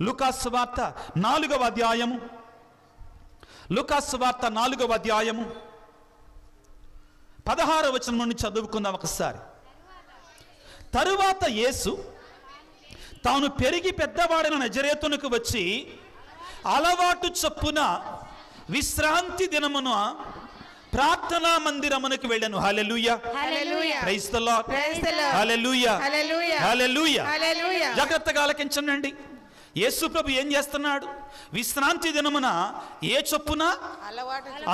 లూకాసు వార్త 4వ అధ్యాయము, లూకాసు వార్త 4వ అధ్యాయము 16వ వచనం నుండి చదువుకుందాం ఒకసారి. తరువాత యేసు తాను పెరిగి పెద్దవాడైన నజరేతునకు వచ్చి అలవాటు చొప్పున విశ్రాంతి దినమున ప్రార్థనా మందిరమునకు వెళ్ళాను. హల్లెలూయా, ప్రైజ్ ది లార్డ్, హల్లెలూయా, హల్లెలూయా. జాగ్రత్తగా ఆలకించండి. యేసు ప్రభు ఏం చేస్తున్నాడు? విశ్రాంతి దినమున ఏ చొప్పున,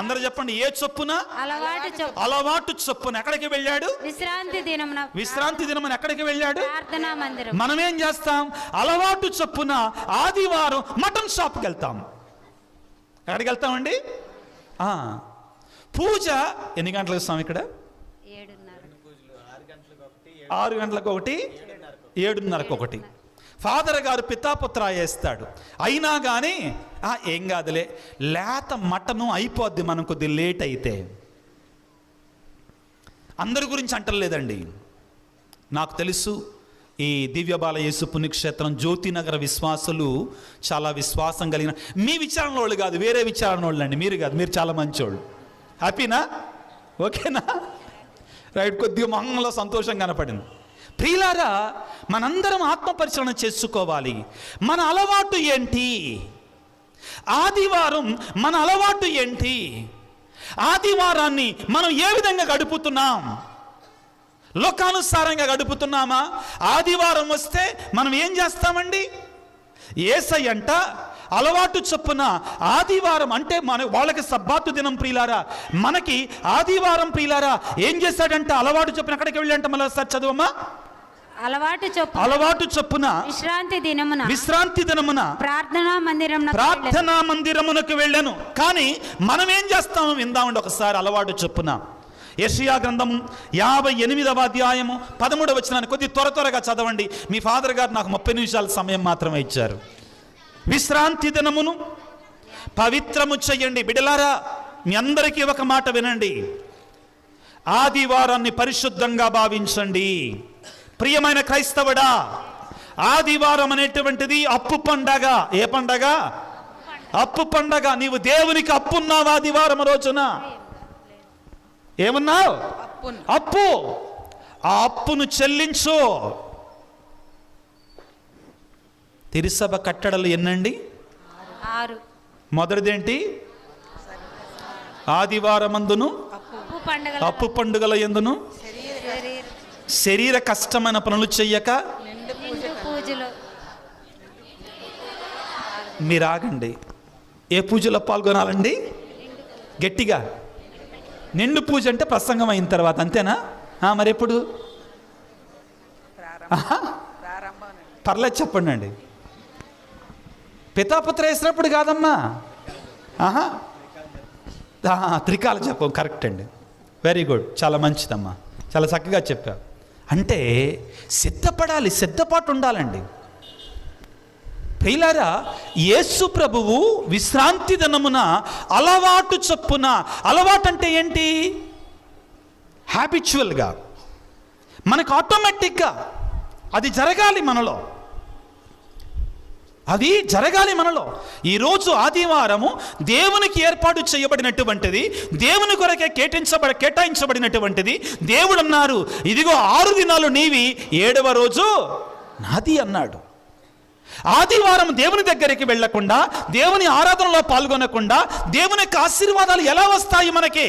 అందరూ చెప్పండి, ఏ చొప్పున, అలవాటు చొప్పున ఎక్కడికి వెళ్ళాడు? విశ్రాంతి దినమున ఎక్కడికి వెళ్ళాడు? మనం ఏం చేస్తాం? అలవాటు చొప్పున ఆదివారం మటన్ షాప్కి వెళ్తాం. ఎక్కడికి వెళ్తామండి? పూజ ఎన్ని గంటలకు ఇస్తాం? ఇక్కడ 6 గంటలకు ఒకటి, 7:30కు ఒకటి. ఫాదర్ గారు పితాపుత్ర వేస్తాడు. అయినా కానీ ఏం కాదులే, లేత మటను అయిపోద్ది మనం కొద్ది లేట్ అయితే. అందరి గురించి అంటలేదండి. నాకు తెలుసు ఈ దివ్యబాల యేసు పుణ్యక్షేత్రం జ్యోతినగర విశ్వాసులు చాలా విశ్వాసం కలిగిన, మీ విచారణ వాళ్ళు కాదు, వేరే విచారణ వాళ్ళు అండి. మీరు కాదు, మీరు చాలా మంచోళ్ళు. హ్యాపీనా? ఓకేనా? రైట్. కొద్దిగా మొహంలో సంతోషం కనపడింది. ప్రియులారా, మనందరం ఆత్మ పరిశీలన చేసుకోవాలి. మన అలవాటు ఏంటి? ఆదివారం మన అలవాటు ఏంటి? ఆదివారాన్ని మనం ఏ విధంగా గడుపుతున్నాం? లోకానుసారంగా గడుపుతున్నామా? ఆదివారం వస్తే మనం ఏం చేస్తామండి? యేసయ్యంట అలవాటు చొప్పున ఆదివారం అంటే వాళ్ళకి సబ్బాతు దినం ప్రియులారా, మనకి ఆదివారం ప్రియులారా ఏం చేశాడంట? అలవాటు చొప్పున ఎక్కడికి వెళ్ళంట? మళ్ళీ సార్ చదువమ్మా. అలవాటు చొప్పున విశ్రాంతి దినమున ప్రార్థనా మందిరమునకు వెళ్ళాను. కానీ మనం ఏం చేస్తాము విందామండి ఒకసారి. అలవాటు చొప్పున యెషయా గ్రంథము 58వ అధ్యాయము 13వ వచనాన్ని కొద్ది త్వరగా చదవండి. మీ ఫాదర్ గారు నాకు 30 నిమిషాల సమయం మాత్రమే ఇచ్చారు. విశ్రాంతి దినమును పవిత్రము చెయ్యండి. బిడ్డలారా, మీ అందరికీ ఒక మాట వినండి. ఆదివారాన్ని పరిశుద్ధంగా భావించండి. ప్రియమైన క్రైస్తవుడా, ఆదివారం అనేటువంటిది అప్పు పండగ. ఏ పండగ? అప్పు పండగ. నీవు దేవునికి అప్పున్నావు ఆదివారం రోజున. ఏమన్నావు? అప్పు. ఆ అప్పును చెల్లించు. తిరుసభ కట్టడలు ఎన్నండి? 6. మొదటిదేంటి? ఆదివారమందును అప్పు పండుగల యందును శరీర కష్టమైన పనులు చెయ్యక. మీరు ఆగండి. ఏ పూజలో పాల్గొనాలండి? గట్టిగా. నిండు పూజ అంటే ప్రసంగం అయిన తర్వాత, అంతేనా? మరి ఎప్పుడు? పర్లేదు చెప్పండి అండి. పితాపుత్ర వేసినప్పుడు కాదమ్మా. త్రికాల జపం. కరెక్ట్ అండి, వెరీ గుడ్, చాలా మంచిదమ్మా, చాలా చక్కగా చెప్పావు. అంటే సిద్ధపడాలి, సిద్ధపాటు ఉండాలండి. ప్రియులారా, యేసు ప్రభువు విశ్రాంతి దినమున అలవాటు చొప్పున, అలవాటు అంటే ఏంటి? హ్యాబిచువల్గా మనకు ఆటోమేటిక్గా అది జరగాలి మనలో, అది జరగాలి మనలో. ఈరోజు ఆదివారము దేవునికి ఏర్పాటు చేయబడినటువంటిది, దేవుని కొరకే కేటాయించబడినటువంటిది. దేవుడు అన్నారు, ఇదిగో 6 దినాలు నీవి, 7వ రోజు నాది అన్నాడు. ఆదివారం దేవుని దగ్గరికి వెళ్లకుండా, దేవుని ఆరాధనలో పాల్గొనకుండా దేవుని యొక్క ఆశీర్వాదాలు ఎలా వస్తాయి మనకి?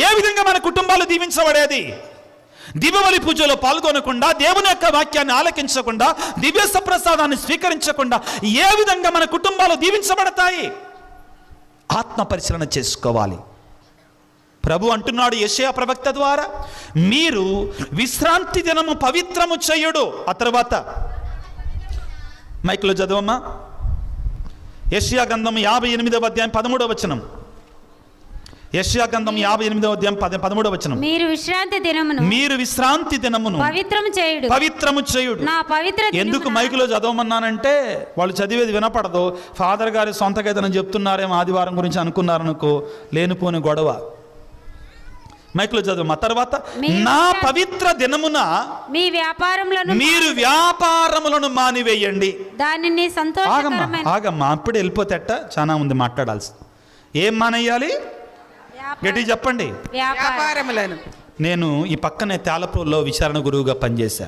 ఏ విధంగా మన కుటుంబాలు దీవించబడేది? దివ్యబలి పూజలో పాల్గొనకుండా, దేవుని యొక్క వాక్యాన్ని ఆలకించకుండా, దివ్య సప్రసాదాన్ని స్వీకరించకుండా ఏ విధంగా మన కుటుంబాలు దీవించబడతాయి? ఆత్మ పరిశీలన చేసుకోవాలి. ప్రభు అంటున్నాడు యెషయా ప్రవక్త ద్వారా, మీరు విశ్రాంతి దినము పవిత్రము చేయుడు. ఆ తర్వాత మైక్లో చదవమ్మా. యెషయా గ్రంథం 58వ అధ్యాయం 13వ వచనం. యెషయా గ్రంథం 58వ అధ్యాయం 13వ వచనం. మీరు విశ్రాంతి దినమును పవిత్రము చేయుడు. నా పవిత్ర. ఎందుకు మైకులో చదవమన్నానంటే వాళ్ళు చదివేది వినపడదు. ఫాదర్ గారి సొంతగా ఏదైనా చెప్తున్నారేమో ఆదివారం గురించి అనుకున్నారనుకో, లేనిపోని గొడవ. మైక్లో చదువు. తర్వాత మీ- నా పవిత్ర దినమున మీ వ్యాపారములను మీరు వ్యాపారములను మానివేయండి. దానిని సంతోషకరమైన ఆగమ్మా అప్పుడు వెళ్ళిపోతేట చాలా ఉంది మాట్లాడాల్సి. ఏం మానేయాలి గట్టి చెప్పండి. వ్యాపారములను. నేను ఈ పక్కనే తేలపూర్లో విచారణ గురువుగా పనిచేశా.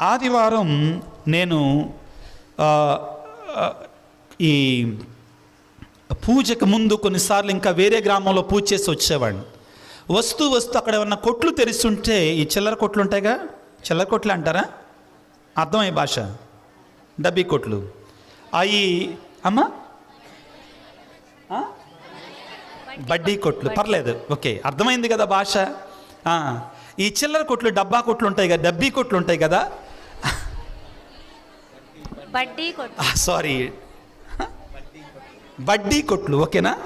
ఆదివారం నేను ఈ పూజకు ముందు కొన్నిసార్లు ఇంకా వేరే గ్రామంలో పూజ చేసి వచ్చేవాడిని. వస్తూ అక్కడ ఏమన్నా కొట్లు తెరిస్తుంటే, ఈ చిల్లర కొట్లు ఉంటాయిగా, చిల్లర కొట్లు అంటారా, అర్థమయ్యే భాష, డబ్బీ కొట్లు అవి అమ్మా, బడ్డీ కొట్లు పర్లేదు, ఓకే అర్థమైంది కదా భాష. ఈ చిల్లర కొట్లు డబ్బా కొట్లు ఉంటాయి కదా, డబ్బీ కొట్లు ఉంటాయి కదా, సారీ బడ్డీ కొట్లు, ఓకేనా,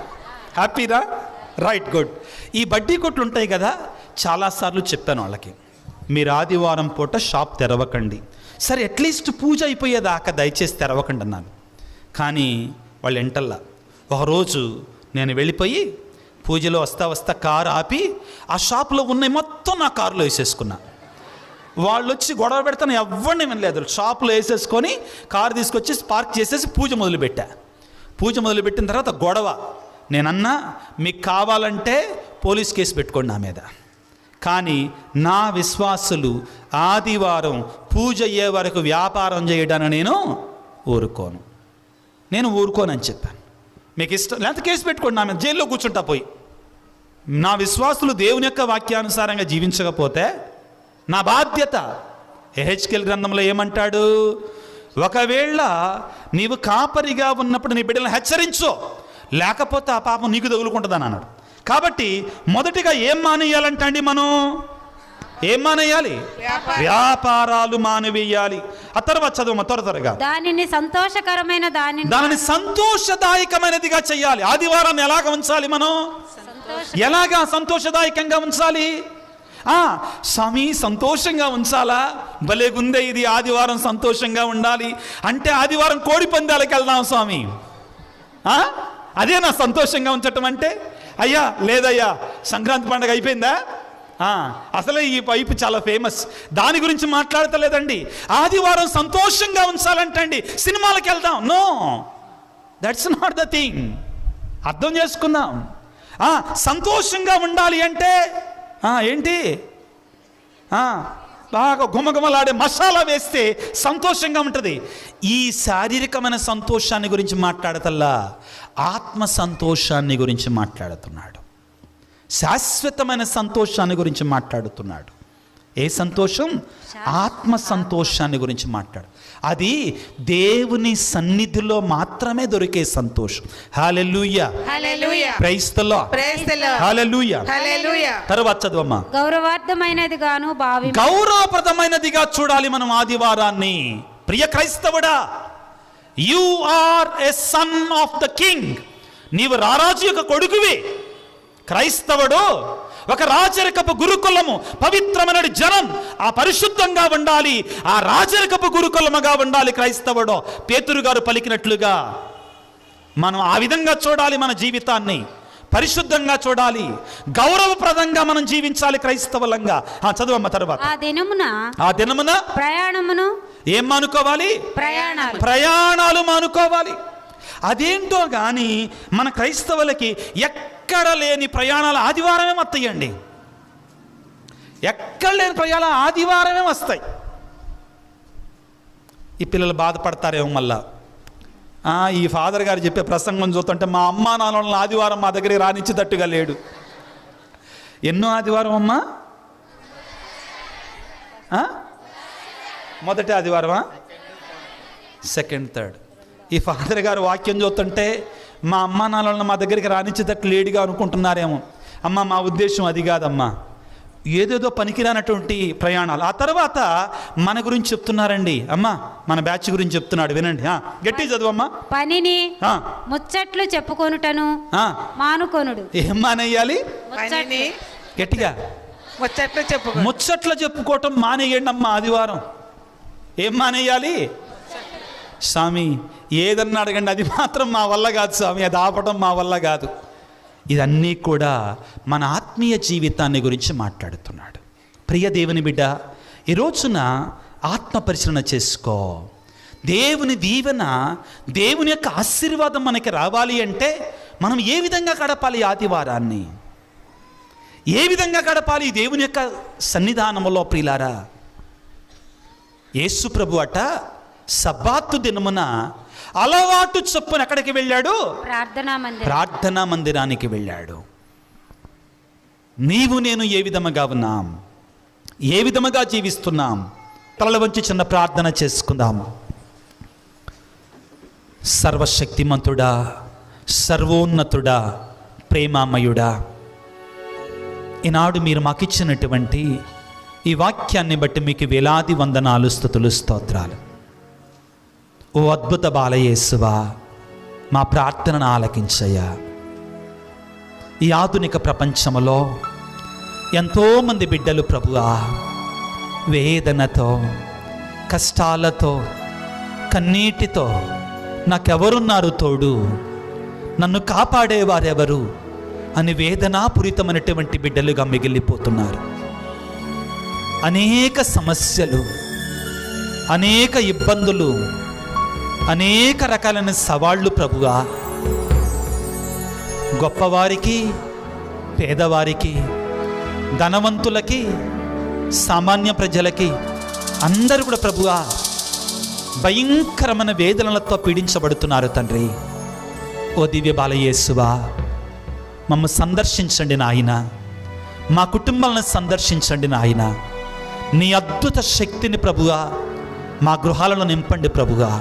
హ్యాపీరా, రైట్, గుడ్. ఈ బడ్డీ కొట్లు ఉంటాయి కదా, చాలాసార్లు చెప్పాను వాళ్ళకి, మీరు ఆదివారం పూట షాప్ తెరవకండి, సరే అట్లీస్ట్ పూజ అయిపోయేదాకా దయచేసి తెరవకండి అన్నాను. కానీ వాళ్ళు ఎంటల్లా. ఒకరోజు నేను వెళ్ళిపోయి పూజలో వస్తా కారు ఆపి ఆ షాప్లో ఉన్నాయి మొత్తం నా కారులో వేసేసుకున్నా. వాళ్ళు వచ్చి గొడవ పెడతాను, ఎవరిని వినలేదు. షాపులో వేసేసుకొని కారు తీసుకొచ్చి పార్క్ చేసేసి పూజ మొదలుపెట్టా. పూజ మొదలుపెట్టిన తర్వాత గొడవ. నేనన్నా మీకు కావాలంటే పోలీస్ కేసు పెట్టుకోండి నా మీద, కానీ నా విశ్వాసులు ఆదివారం పూజ అయ్యే వరకు వ్యాపారం చేయడాన్ని నేను ఊరుకోనని చెప్పాను. మీకు ఇష్టం లేకపోతే కేసు పెట్టుకోండి నా మీద, జైల్లో కూర్చుంటా పోయి. నా విశ్వాసులు దేవుని యొక్క వాక్యానుసారంగా జీవించకపోతే నా బాధ్యత. యెహెజ్కేలు గ్రంథంలో ఏమంటాడు, ఒకవేళ నీవు కాపరిగా ఉన్నప్పుడు నీ బిడ్డలను హెచ్చరించు, లేకపోతే ఆ పాపం నీకు తగులుకుంటుందని అన్నాడు. కాబట్టి మొదటిగా ఏం మానేయాలంటే అండి, మనం ఏం మానేయాలి, వ్యాపారాలు మానివేయాలి. ఆ తర్వాత చదువు త్వరగా, దానిని సంతోషదాయకమైనదిగా చెయ్యాలి. ఆదివారాన్ని ఎలాగ ఉంచాలి మనం, ఎలాగా సంతోషదాయకంగా ఉంచాలి? స్వామి సంతోషంగా ఉంచాలా, భలేగుందే ఇది, ఆదివారం సంతోషంగా ఉండాలి అంటే ఆదివారం కోడి పందాలకు వెళ్దాం స్వామి, అదేనా సంతోషంగా ఉంచటం అంటే? అయ్యా లేదయ్యా, సంక్రాంతి పండుగ అయిపోయిందా, అసలే ఈ వైపు చాలా ఫేమస్, దాని గురించి మాట్లాడతలేదండి. ఆదివారం సంతోషంగా ఉంచాలంటండి సినిమాలకు వెళ్దాం. No, that's not the thing. అర్థం చేసుకుందాం. సంతోషంగా ఉండాలి అంటే ఏంటి, బాగా గుమగుమలాడే మసాలా వేస్తే సంతోషంగా ఉంటుంది. ఈ శారీరకమైన సంతోషాన్ని గురించి మాట్లాడతల్లా, ఆత్మ సంతోషాన్ని గురించి మాట్లాడుతున్నాడు, శాశ్వతమైన సంతోషాన్ని గురించి మాట్లాడుతున్నాడు. ఏ సంతోషం? ఆత్మ సంతోషాన్ని గురించి మాట్లాడు. అది దేవుని సన్నిధిలో మాత్రమే దొరికే సంతోషం. Hallelujah, praise the Lord, hallelujah. తర్వాత చదవమ్మా. గౌరవప్రదమైనదిగా చూడాలి మనం ఆదివారాన్ని. ప్రియ క్రైస్తవుడా, you are a son of the king. నీవు రారాజు యొక్క కొడుకువి. క్రైస్తవుడు ఒక రాజరికపు గురుకులము, పవిత్రమైన జనం, ఆ పరిశుద్ధంగా ఉండాలి, ఆ రాజరికపు గురుకులముగా ఉండాలి క్రైస్తవుడు. పేతురు గారు పలికినట్లుగా మనం ఆ విధంగా చూడాలి, మన జీవితాన్ని పరిశుద్ధంగా చూడాలి, గౌరవప్రదంగా మనం జీవించాలి క్రైస్తవులంగా. చదువమ్మ తర్వాత. ఆ దినమున ప్రయాణమును ఏం మానుకోవాలి, ప్రయాణాలు మానుకోవాలి. అదేంటో కానీ మన క్రైస్తవులకి ఎక్కడ లేని ప్రయాణాలు ఆదివారమే వస్తాయండి. ఎక్కడ లేని ప్రయాణాలు ఆదివారమే వస్తాయి. ఈ పిల్లలు బాధపడతారేమో మళ్ళా, ఈ ఫాదర్ గారు చెప్పే ప్రసంగం చూస్తుంటే మా అమ్మా నాన్నలను ఆదివారం మా దగ్గరికి రానిచ్చేటట్టుగా లేడు. ఎన్నో ఆదివారం అమ్మా? మొదటి ఆదివారమా, సెకండ్, థర్డ్. ఈ ఫాదర్ గారు వాక్యం చూస్తుంటే మా అమ్మా నాన్నలను మా దగ్గరికి రానిచ్చేటట్టు లేడుగా అనుకుంటున్నారేమో. అమ్మ, మా ఉద్దేశం అది కాదమ్మా, ఏదేదో పనికిరానటువంటి ప్రయాణాలు. ఆ తర్వాత మన గురించి చెప్తున్నారండి. అమ్మా, మన బ్యాచ్ గురించి చెప్తున్నాడు, వినండి. గట్టి చదువమ్మా. పనిని ముచ్చట్లు చెప్పుకొనుటను మానుకొనుడు. ఏం మానేయాలి? గట్టిగా ముచ్చట్లు చెప్పుకోవటం మానేయండి అమ్మా. ఆదివారం ఏం మానేయాలి? స్వామి ఏదన్నా అడగండి, అది మాత్రం మా వల్ల కాదు స్వామి, అది ఆపడం మా వల్ల కాదు. ఇదన్నీ కూడా మన ఆత్మీయ జీవితాన్ని గురించి మాట్లాడుతున్నాడు. ప్రియ దేవుని బిడ్డ, ఈ రోజున ఆత్మ పరిశీలన చేసుకో. దేవుని దీవెన, దేవుని యొక్క ఆశీర్వాదం మనకి రావాలి అంటే మనం ఏ విధంగా గడపాలి? ఆదివారాన్ని ఏ విధంగా గడపాలి దేవుని యొక్క సన్నిధానములో? ప్రియులారా, యేసు ప్రభు అట సబ్బాతు దినమున అలవాటు చొప్పున ఎక్కడికి వెళ్ళాడు? ప్రార్థనా మందిరానికి వెళ్ళాడు. నీవు నేను ఏ విధముగా ఉన్నాం? ఏ విధముగా జీవిస్తున్నాం? తలల వంచి చిన్న ప్రార్థన చేసుకుందాం. సర్వశక్తిమంతుడా, సర్వోన్నతుడా, ప్రేమామయుడా, ఈనాడు మీరు మాకు ఇచ్చినటువంటి ఈ వాక్యాన్ని బట్టి మీకు వేలాది వందనాలు, స్తుతులు, స్తోత్రాలు. ఓ అద్భుత బాలయేసువా, మా ప్రార్థనను ఆలకించయ్యా. ఈ ఆధునిక ప్రపంచంలో ఎంతోమంది బిడ్డలు ప్రభువా వేదనతో, కష్టాలతో, కన్నీటితో నాకెవరున్నారు తోడు, నన్ను కాపాడేవారెవరు అని వేదనాపూరితమైనటువంటి బిడ్డలుగా మిగిలిపోతున్నారు. అనేక సమస్యలు, అనేక ఇబ్బందులు, అనేక రకాలైన సవాళ్ళు ప్రభువా, గొప్పవారికి, పేదవారికి, ధనవంతులకి, సామాన్య ప్రజలకి అందరూ కూడా ప్రభువా భయంకరమైన వేదనలతో పీడించబడుతున్నారు తండ్రి. ఓ దివ్య బాలయేసువా, మమ్మల్ని సందర్శించండి నాయన, మా కుటుంబాలను సందర్శించండి నాయన. నీ అద్భుత శక్తిని ప్రభువా మా గృహాలను నింపండి ప్రభువా.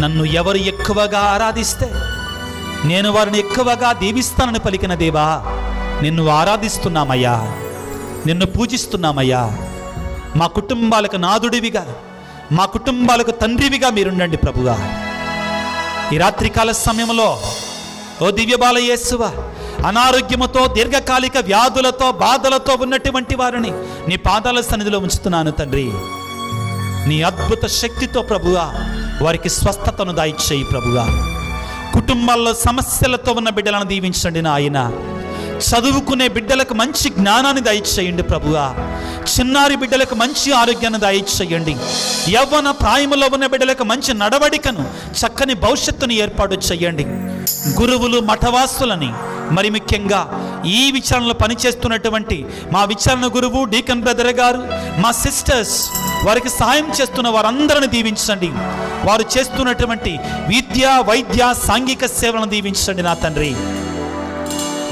నన్ను ఎవరు ఎక్కువగా ఆరాధిస్తే నేను వారిని ఎక్కువగా దీవిస్తానని పలికిన దేవా, నిన్ను ఆరాధిస్తున్నామయ్యా, నిన్ను పూజిస్తున్నామయ్యా. మా కుటుంబాలకు నాదుడివిగా, మా కుటుంబాలకు తండ్రివిగా మీరుండండి ప్రభువా. ఈ రాత్రికాల సమయంలో ఓ దివ్య బాలయేసువా, అనారోగ్యముతో, దీర్ఘకాలిక వ్యాధులతో, బాధలతో ఉన్నటువంటి వారిని నీ పాదాల సన్నిధిలో ఉంచుతున్నాను తండ్రి. నీ అద్భుత శక్తితో ప్రభువా వారికి స్వస్థతను దయచేయి ప్రభువా. కుటుంబాల్లో సమస్యలతో ఉన్న బిడ్డలను దీవించండి నాయన. చదువుకునే బిడ్డలకు మంచి జ్ఞానాన్ని దయచేయండి ప్రభువా. చిన్నారి బిడ్డలకు మంచి ఆరోగ్యాన్ని దయచేయండి. యవ్వన ప్రాయములో ఉన్న బిడ్డలకు మంచి నడవడికను, చక్కని భవిష్యత్తును ఏర్పాటు చేయండి. గురువులు, మఠవాసులని, మరి ముఖ్యంగా ఈ విచారణలో పనిచేస్తున్నటువంటి మా విచారణ గురువు డీకన్ బ్రదర్ గారు, మా సిస్టర్స్, వారికి సహాయం చేస్తున్న వారందరిని దీవించండి. వారు చేస్తున్నటువంటి విద్య, వైద్య, సాంఘిక సేవలను దీవించండి నా తండ్రి.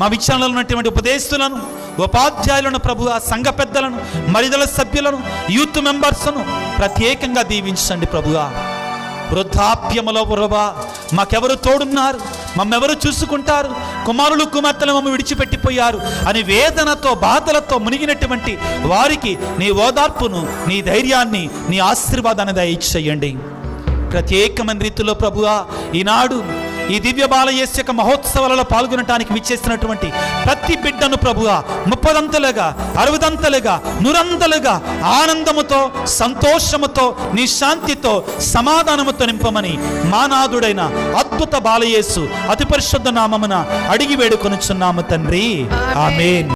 మా విచారణలో ఉన్నటువంటి ఉపదేశులను, ఉపాధ్యాయులను ప్రభువా, సంఘ పెద్దలను, మరిదల సభ్యులను, యూత్ మెంబర్స్ను ప్రత్యేకంగా దీవించండి ప్రభువా. వృద్ధాప్యములో ప్రభువా మాకెవరు తోడున్నారు, మమ్మెవరు చూసుకుంటారు, కుమారులు కుమార్తెలు మమ్మ విడిచిపెట్టిపోయారు అని వేదనతో, బాధలతో మునిగినటువంటి వారికి నీ ఓదార్పును, నీ ధైర్యాన్ని, నీ ఆశీర్వాదాన్ని దయచేయండి. ప్రత్యేకమైన రీతిలో ప్రభువా ఈనాడు ఈ దివ్య బాలయేసు యొక్క మహోత్సవాలలో పాల్గొనడానికి విచ్చేసినటువంటి ప్రతి బిడ్డను ప్రభువా 30 60 100 ఆనందముతో, సంతోషముతో, నీ శాంతితో, సమాధానముతో నింపమని మానాథుడైన అద్భుత బాలయేసు అతి పరిశుద్ధ నామమున అడిగి వేడుకొనుచున్నాము తండ్రి. ఆమేన్.